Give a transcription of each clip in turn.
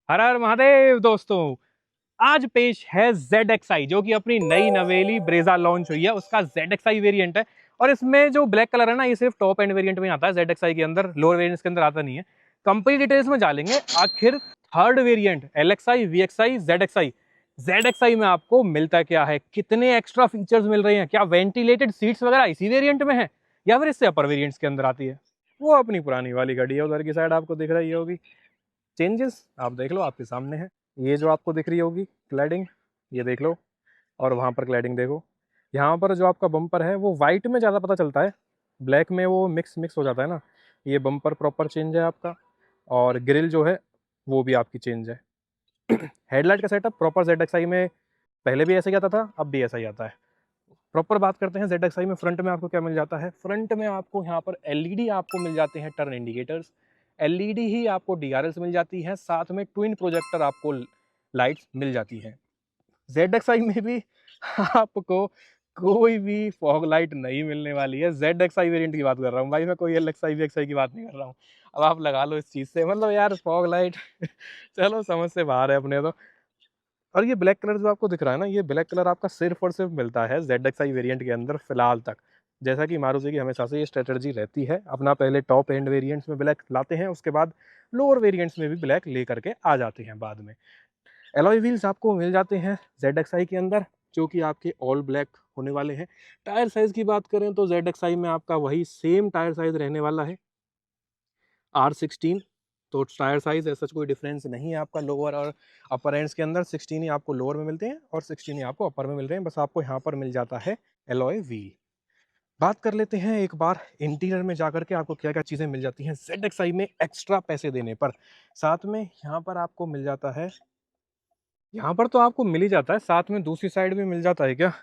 हर हर महादेव दोस्तों। आज पेश है ZXi जो कि अपनी नई नवेली ब्रेजा लॉन्च हुई है, उसका ZXi वेरिएंट है। और इसमें जो ब्लैक कलर है ना, ये सिर्फ टॉप एंड वेरिएंट में आता है ZXi के अंदर, लोअर वेरिएंट्स के अंदर आता नहीं है। कंपनी डिटेल्स में डालेंगे आखिर third variant LXi VXi ZXi। ZXi में आपको मिलता क्या है, कितने एक्स्ट्रा फीचर्स मिल रहे हैं, क्या वेंटिलेटेड सीट्स वगैरह इसी वेरिएंट में है या फिर इससे अपर वेरिएंट्स के अंदर आती है। वो अपनी पुरानी वाली गाड़ी है, उधर की साइड आपको दिख रही होगी। चेंजेस आप देख लो, आपके सामने है। ये जो आपको दिख रही होगी क्लैडिंग, ये देख लो। और वहाँ पर क्लैडिंग देखो। यहाँ पर जो आपका बम्पर है वो वाइट में ज़्यादा पता चलता है, ब्लैक में वो मिक्स मिक्स हो जाता है ना। ये बम्पर प्रॉपर चेंज है आपका। और ग्रिल जो है वो भी आपकी चेंज है। हेडलाइट का सेटअप प्रॉपर ZXi में पहले भी ऐसे ही आता था, अब भी ऐसा ही आता है। प्रॉपर बात करते हैं ZXi में फ्रंट में आपको क्या मिल जाता है। फ्रंट में आपको यहाँ पर LED आपको मिल जाते हैं, टर्न इंडिकेटर्स। LED ही आपको DRLs मिल जाती है, साथ में ट्विन प्रोजेक्टर आपको लाइट्स मिल जाती हैं। ZXi में भी आपको कोई भी फॉग लाइट नहीं मिलने वाली है। ZXi वेरिएंट की बात कर रहा हूँ भाई, मैं कोई LXi VXi की बात नहीं कर रहा हूँ। अब आप लगा लो इस चीज़ से, मतलब यार फॉग लाइट चलो समझ से बाहर है अपने तो। और ये ब्लैक कलर जो आपको दिख रहा है ना, ये ब्लैक कलर आपका सिर्फ और सिर्फ मिलता है ZXi वेरिएंट के अंदर फिलहाल तक। जैसा कि मारुति की हमेशा से ये स्ट्रेटजी रहती है, अपना पहले टॉप एंड वेरिएंट्स में ब्लैक लाते हैं, उसके बाद लोअर वेरिएंट्स में भी ब्लैक लेकर के आ जाते हैं बाद में। एलॉय व्हील्स आपको मिल जाते हैं ZXi के अंदर, जो कि आपके ऑल ब्लैक होने वाले हैं। टायर साइज़ की बात करें तो ZXi में आपका वही सेम टायर साइज़ रहने वाला है, R16। तो टायर साइज ऐसा कोई डिफरेंस नहीं है आपका लोअर और अपर एंड्स के अंदर। 16 ही आपको लोअर में मिलते हैं और 16 ही आपको अपर में मिल रहे हैं, बस आपको यहाँ पर मिल जाता है एलॉय व्हील। बात कर लेते हैं एक बार इंटीरियर में जाकर के आपको क्या क्या चीज़ें मिल जाती हैं ZXi में एक्स्ट्रा पैसे देने पर। साथ में यहाँ पर आपको मिल जाता है, यहाँ पर तो आपको मिल ही जाता है, साथ में दूसरी साइड भी मिल जाता है क्या।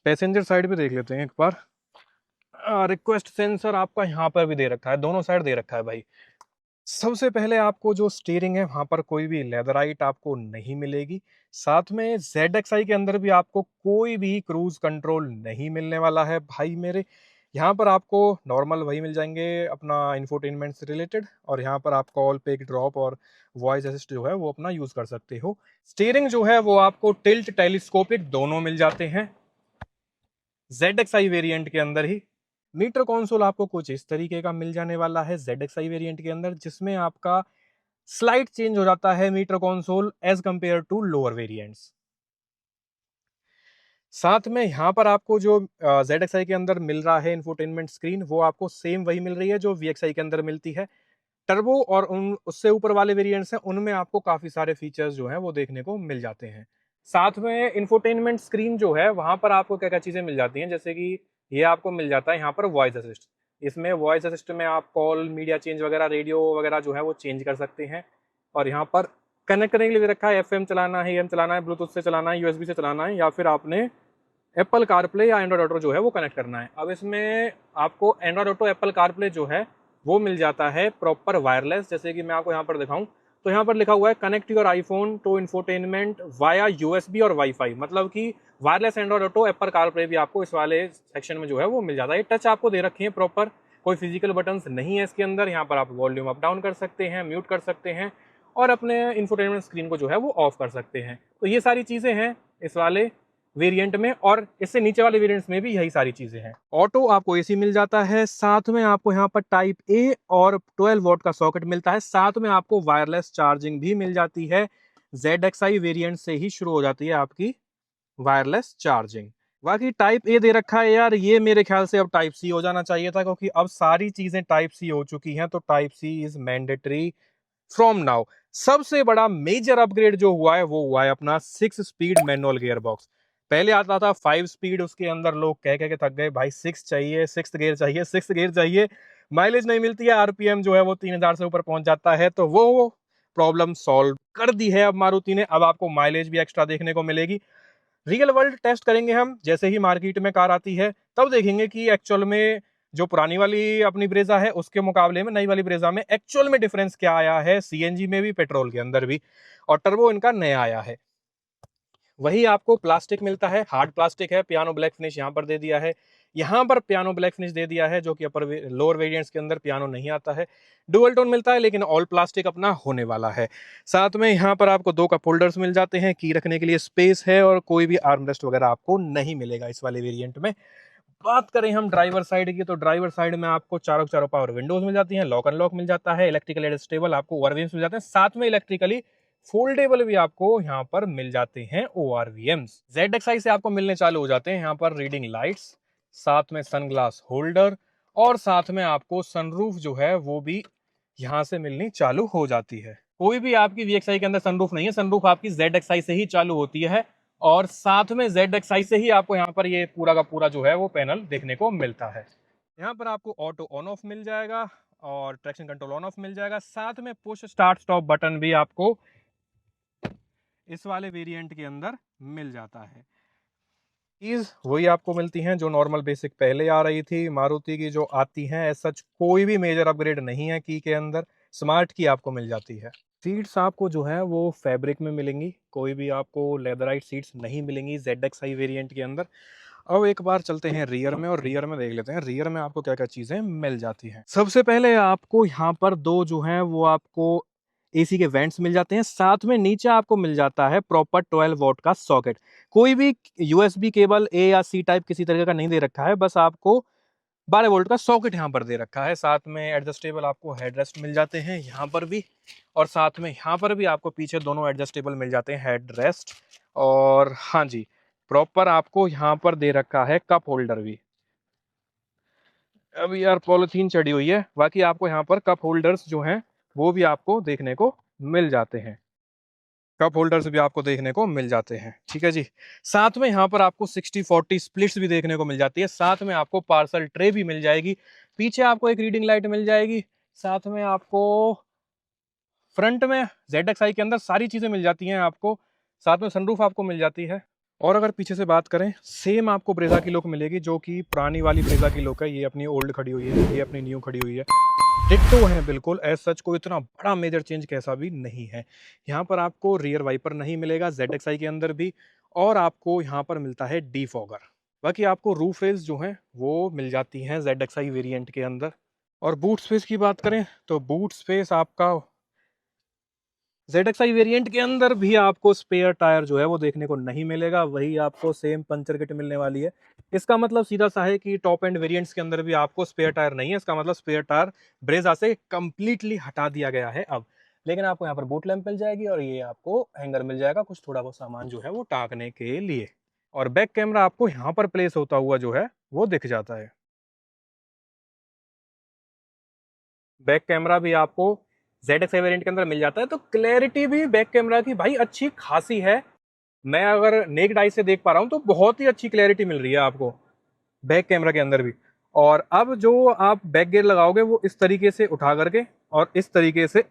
पैसेंजर साइड भी देख लेते हैं एक बार। रिक्वेस्ट सेंसर आपका यहाँ पर भी दे रखा है, दोनों साइड दे रखा है भाई। सबसे पहले आपको जो स्टीयरिंग है वहां पर कोई भी लेदराइट आपको नहीं मिलेगी। साथ में ZXi के अंदर भी आपको कोई भी क्रूज कंट्रोल नहीं मिलने वाला है भाई मेरे। यहाँ पर आपको नॉर्मल वही मिल जाएंगे अपना इंफोटेनमेंट से रिलेटेड, और यहाँ पर आप कॉल पिक ड्रॉप और वॉइस असिस्ट जो है वो अपना यूज कर सकते हो। स्टीयरिंग जो है वो आपको टिल्ट टेलीस्कोपिक दोनों मिल जाते हैं ZXi वेरिएंट के अंदर ही। मीटर कंसोल आपको कुछ इस तरीके का मिल जाने वाला है ZXi वेरिएंट के अंदर, जिसमें आपका स्लाइड चेंज हो जाता है meter console as compare to lower variants. साथ में यहाँ पर आपको जो ZXi के अंदर मिल रहा है इंफोटेनमेंट स्क्रीन, वो आपको सेम वही मिल रही है जो VXi के अंदर मिलती है। टर्बो और उन उससे ऊपर वाले वेरिएंट्स हैं, उनमें आपको काफी सारे फीचर्स जो हैं वो देखने को मिल जाते हैं। साथ में इंफोटेनमेंट स्क्रीन जो है वहां पर आपको क्या क्या चीजें मिल जाती हैं, जैसे कि ये आपको मिल जाता है यहाँ पर वॉइस असिस्ट। इसमें वॉइस असिस्ट में आप कॉल मीडिया चेंज वगैरह रेडियो वगैरह जो है वो चेंज कर सकते हैं। और यहाँ पर कनेक्ट करने के लिए रखा है, FM चलाना है, AM चलाना है, ब्लूटूथ से चलाना है, USB से चलाना है, या फिर आपने एप्पल कारप्ले या एंड्रॉइड ऑटो जो है वो कनेक्ट करना है। अब इसमें आपको एंड्रॉइड ऑटो एप्पल कारप्ले जो है वो मिल जाता है प्रॉपर वायरलेस। जैसे कि मैं आपको यहाँ पर दिखाऊं तो यहाँ पर लिखा हुआ है connect your iPhone to infotainment via USB और वाईफाई, मतलब कि wireless Android Auto Apple CarPlay भी आपको इस वाले सेक्शन में जो है वो मिल जाता है। टच आपको दे रखे हैं प्रॉपर, कोई फिजिकल बटन्स नहीं है इसके अंदर। यहाँ पर आप वॉल्यूम अप डाउन कर सकते हैं, म्यूट कर सकते हैं, और अपने इंफोटेनमेंट स्क्रीन को जो है वो ऑफ कर सकते हैं। तो ये सारी चीज़ें हैं इस वाले वेरिएंट में, और इससे नीचे वाले वेरिएंट्स में भी यही सारी चीजें हैं। ऑटो आपको AC मिल जाता है, साथ में आपको यहाँ पर टाइप A और 12 वोल्ट का सॉकेट मिलता है, साथ में आपको वायरलेस चार्जिंग भी मिल जाती है। ZXi वेरिएंट से ही शुरू हो जाती है आपकी वायरलेस चार्जिंग। बाकी टाइप A दे रखा है यार, ये मेरे ख्याल से अब टाइप C हो जाना चाहिए था, क्योंकि अब सारी चीजें टाइप C हो चुकी हैं, तो type C is mandatory from now. सबसे बड़ा मेजर अपग्रेड जो हुआ है वो हुआ है अपना 6 स्पीड मैनुअल गियर बॉक्स। पहले आता था 5 स्पीड, उसके अंदर लोग कह कह के थक गए भाई 6 चाहिए, 6th गियर चाहिए, 6th गियर चाहिए। माइलेज नहीं मिलती है, RPM जो है वो 3000 से ऊपर पहुंच जाता है, तो वो प्रॉब्लम सॉल्व कर दी है अब मारुति ने। अब आपको माइलेज भी एक्स्ट्रा देखने को मिलेगी। रियल वर्ल्ड टेस्ट करेंगे हम, जैसे ही मार्केट में कार आती है तब देखेंगे कि एक्चुअल में जो पुरानी वाली अपनी ब्रेजा है उसके मुकाबले में नई वाली ब्रेजा में एक्चुअल में डिफरेंस क्या आया है, CNG में भी पेट्रोल के अंदर भी। और टर्बो इनका नया आया है। वही आपको प्लास्टिक मिलता है, हार्ड प्लास्टिक है, पियानो ब्लैक फिनिश यहाँ पर दे दिया है। यहाँ पर पियानो ब्लैक फिनिश दे दिया है, जो कि अपर लोअर वेरिएंट्स के अंदर पियानो नहीं आता है। डुअल टोन मिलता है लेकिन ऑल प्लास्टिक अपना होने वाला है। साथ में यहाँ पर आपको 2 कप होल्डर्स मिल जाते हैं, की रखने के लिए स्पेस है, और कोई भी आर्मरेस्ट वगैरह आपको नहीं मिलेगा इस वाले वेरिएंट में। बात करें हम ड्राइवर साइड की, तो ड्राइवर साइड में आपको चारों चारों पावर विंडोज मिल जाती हैं, लॉक अनलॉक मिल जाता है, इलेक्ट्रिकल एडजस्टेबल आपको ओआरवीएम्स मिल जाते हैं, साथ में इलेक्ट्रिकली फोल्डेबल भी आपको यहाँ पर मिल जाते हैं ओआरवीएम्स। ZXi से आपको मिलने चालू हो जाते हैं यहाँ पर रीडिंग लाइट्स, साथ में सनग्लास होल्डर, और साथ में आपको सनरूफ जो है वो भी यहाँ से मिलनी चालू हो जाती है। कोई भी आपकी VXi के अंदर सनरूफ नहीं है, सनरूफ आपकी ZXi से ही चालू होती है, और साथ में ZXi से ही आपको यहाँ पर ये पूरा का पूरा जो है वो पैनल देखने को मिलता है। यहाँ पर आपको ऑटो ऑन ऑफ मिल जाएगा और ट्रैक्शन कंट्रोल ऑन ऑफ मिल जाएगा, साथ में पुश स्टार्ट स्टॉप बटन भी आपको इस वाले वेरिएंट के अंदर मिल जाता है। कीज वही आपको मिलती हैं जो नॉर्मल बेसिक पहले आ रही थी मारुति की जो आती हैं, एज सच कोई भी मेजर अपग्रेड नहीं है की के अंदर। स्मार्ट की आपको मिल जाती है। सीट्स आपको जो है वो फैब्रिक में मिलेंगी, कोई भी आपको लेदराइट सीट्स नहीं मिलेंगी ZXi वेरिएंट के अंदर। अब एक बार चलते हैं रियर में, और रियर में देख लेते हैं रियर में आपको क्या क्या चीजें मिल जाती हैं। सबसे पहले आपको यहाँ पर 2 जो हैं वो आपको एसी के वेंट्स मिल जाते हैं, साथ में नीचे आपको मिल जाता है प्रॉपर 12 वोल्ट का सॉकेट। कोई भी USB केबल A या C टाइप किसी तरह का नहीं दे रखा है, बस आपको 12 वोल्ट का सॉकेट यहाँ पर दे रखा है। साथ में एडजस्टेबल आपको हेडरेस्ट मिल जाते हैं यहाँ पर भी, और साथ में यहाँ पर भी आपको पीछे दोनों एडजस्टेबल मिल जाते हैं हेडरेस्ट। और हाँ जी, प्रॉपर आपको यहाँ पर दे रखा है कप होल्डर भी। अभी यार पॉलिथीन चढ़ी हुई है, बाकी आपको यहाँ पर कप होल्डर्स जो हैं वो भी आपको देखने को मिल जाते हैं। कप होल्डर्स भी आपको देखने को मिल जाते हैं, ठीक है जी। साथ में यहाँ पर आपको 60-40 स्प्लिट्स भी देखने को मिल जाती है, साथ में आपको पार्सल ट्रे भी मिल जाएगी, पीछे आपको एक रीडिंग लाइट मिल जाएगी, साथ में आपको फ्रंट में ZXi के अंदर सारी चीजें मिल जाती हैं आपको, साथ में सनरूफ आपको मिल जाती है। और अगर पीछे से बात करें, सेम आपको ब्रेजा की लुक मिलेगी, जो कि पुरानी वाली ब्रेजा की लुक है। ये अपनी ओल्ड खड़ी हुई है, ये अपनी न्यू खड़ी हुई है, डिट्टो है बिल्कुल, एज सच कोई इतना बड़ा मेजर चेंज कैसा भी नहीं है। यहाँ पर आपको रियर वाइपर नहीं मिलेगा ZXi के अंदर भी, और आपको यहाँ पर मिलता है डिफॉगर। बाकी आपको रूफ रेल्स जो हैं वो मिल जाती हैं ZXi वेरिएंट के अंदर। और बूट स्पेस की बात करें तो बूट स्पेस आपका ZXi वेरिएंट के अंदर भी आपको स्पेयर टायर जो है वो देखने को नहीं मिलेगा, वही आपको सेम पंचर किट मिलने वाली है। इसका मतलब सीधा सा है कि टॉप एंड वेरिएंट्स के अंदर भी आपको स्पेयर टायर नहीं है, इसका मतलब स्पेयर टायर ब्रेजा से कंप्लीटली हटा दिया गया है अब। लेकिन आपको यहाँ पर बूट लैंप मिल जाएगी, और ये आपको हैंगर मिल जाएगा कुछ थोड़ा बहुत सामान जो है वो टांगने के लिए। और बैक कैमरा आपको यहाँ पर प्लेस होता हुआ जो है वो दिख जाता है। बैक कैमरा भी आपको ZXi वेरिएंट के अंदर मिल जाता है, तो क्लैरिटी भी बैक कैमरा की भाई अच्छी खासी है। मैं अगर नेक्ड आई से देख पा रहा हूं तो बहुत ही अच्छी क्लैरिटी मिल रही है आपको बैक कैमरा के अंदर भी। और अब जो आप बैक गियर लगाओगे वो इस तरीके से उठा करके, और इस तरीके से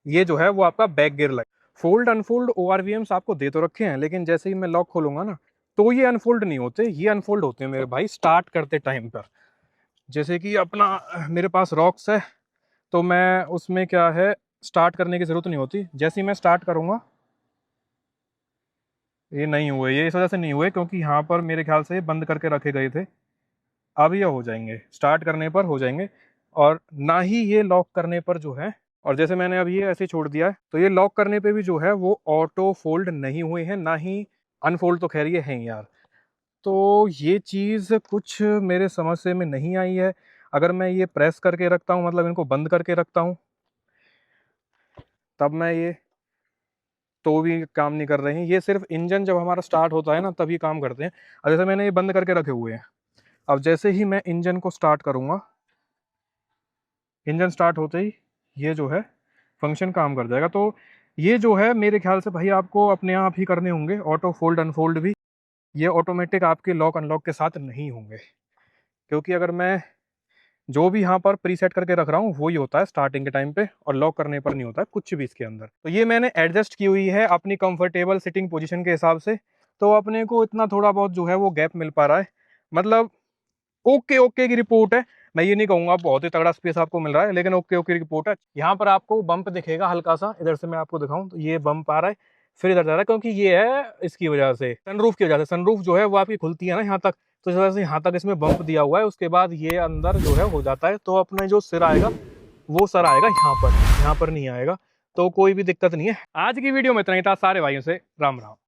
ये जो है वो आपका बैक गियर लगे। फोल्ड अनफोल्ड ORVMs आपको दे तो रखे हैं, लेकिन जैसे ही मैं लॉक खोलूंगा ना तो ये अनफोल्ड नहीं होते, ये अनफोल्ड होते हैं मेरे भाई स्टार्ट करते टाइम पर। जैसे कि अपना मेरे पास रॉक्स है, तो मैं उसमें क्या है स्टार्ट करने की ज़रूरत नहीं होती, जैसे ही मैं स्टार्ट करूँगा ये नहीं हुए, ये इस वजह से नहीं हुए क्योंकि यहाँ पर मेरे ख्याल से बंद करके रखे गए थे। अब ये हो जाएंगे, स्टार्ट करने पर हो जाएंगे, और ना ही ये लॉक करने पर जो है। और जैसे मैंने अब ये ऐसे छोड़ दिया है तो ये लॉक करने पे भी जो है वो ऑटो फोल्ड नहीं हुए हैं, ना ही अनफोल्ड तो खैर ये हैं यार। तो ये चीज़ कुछ मेरे समझ से में नहीं आई है। अगर मैं ये प्रेस करके रखता हूँ, मतलब इनको बंद करके रखता हूँ, तब मैं ये तो भी काम नहीं कर रहे हैं। ये सिर्फ इंजन जब हमारा स्टार्ट होता है ना तभी काम करते हैं। अब जैसे मैंने ये बंद करके रखे हुए हैं, अब जैसे ही मैं इंजन को स्टार्ट करूँगा, इंजन स्टार्ट होते ही ये जो है फंक्शन काम कर जाएगा। तो ये जो है मेरे ख्याल से भाई आपको अपने आप ही करने होंगे ऑटो फोल्ड अनफोल्ड भी, ये ऑटोमेटिक आपके लॉक अनलॉक के साथ नहीं होंगे, क्योंकि अगर मैं जो भी यहाँ पर प्रीसेट करके रख रहा हूँ वही होता है स्टार्टिंग के टाइम पे, और लॉक करने पर नहीं होता है कुछ भी इसके अंदर। तो ये मैंने एडजस्ट की हुई है अपनी कंफर्टेबल सिटिंग पोजीशन के हिसाब से, तो अपने को इतना थोड़ा बहुत जो है वो गैप मिल पा रहा है। मतलब ओके ओके की रिपोर्ट है, मैं ये नहीं कहूँगा बहुत ही तगड़ा स्पेस आपको मिल रहा है, लेकिन ओके ओके की रिपोर्ट है। यहाँ पर आपको बम्प दिखेगा हल्का सा, इधर से मैं आपको दिखाऊँ तो ये बम्प आ रहा है, फिर इधर जा रहा है, क्योंकि ये है इसकी वजह से सनरूफ की वजह से। सनरूफ जो है वो आपकी खुलती है ना यहाँ तक, तो इस वजह से यहाँ तक इसमें बम्प दिया हुआ है। उसके बाद ये अंदर जो है हो जाता है, तो अपना जो सिर आएगा वो सर आएगा यहाँ पर नहीं आएगा, तो कोई भी दिक्कत नहीं है। आज की वीडियो में इतना ही था। सारे भाइयों से राम राम।